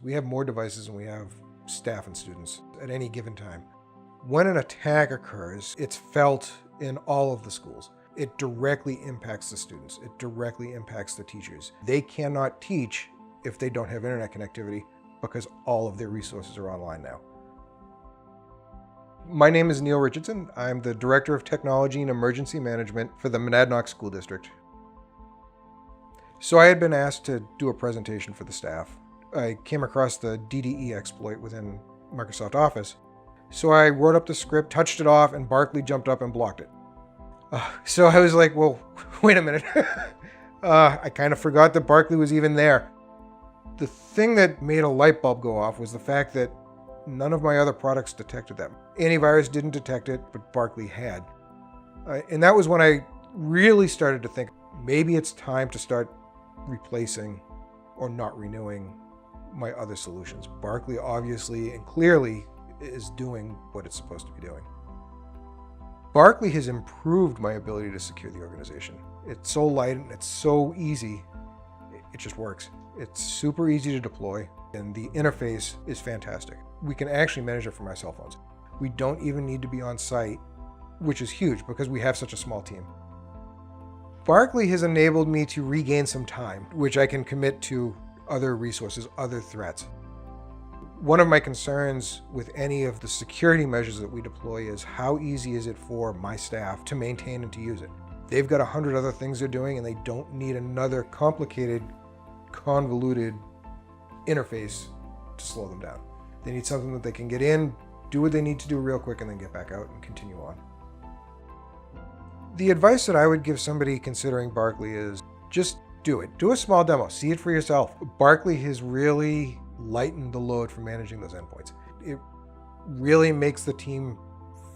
We have more devices than we have staff and students at any given time. When an attack occurs, it's felt in all of the schools. It directly impacts the students. It directly impacts the teachers. They cannot teach if they don't have internet connectivity because all of their resources are online now. My name is Neil Richardson. I'm the Director of Technology and Emergency Management for the Monadnock School District. So I had been asked to do a presentation for the staff. I came across the DDE exploit within Microsoft Office. So I wrote up the script, touched it off, and Barkley jumped up and blocked it. So I was like, well, wait a minute. I kind of forgot that Barkley was even there. The thing that made a light bulb go off was the fact that none of my other products detected them. Antivirus didn't detect it, but Barkley had. And that was when I really started to think, maybe it's time to start replacing or not renewing my other solutions. Barkley obviously and clearly is doing what it's supposed to be doing. Barkley has improved my ability to secure the organization. It's so light and it's so easy, it just works. It's super easy to deploy and the interface is fantastic. We can actually manage it from our cell phones. We don't even need to be on site, which is huge because we have such a small team. Barkley has enabled me to regain some time, which I can commit to other resources, other threats. One of my concerns with any of the security measures that we deploy is how easy is it for my staff to maintain and to use it. They've got 100 other things they're doing and they don't need another complicated, convoluted interface to slow them down. They need something that they can get in, do what they need to do real quick, and then get back out and continue on. The advice that I would give somebody considering Barkley is just do it. Do a small demo. See it for yourself. Barkley has really lightened the load for managing those endpoints. It really makes the team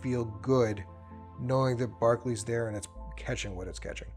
feel good knowing that Barkley's there and it's catching what it's catching.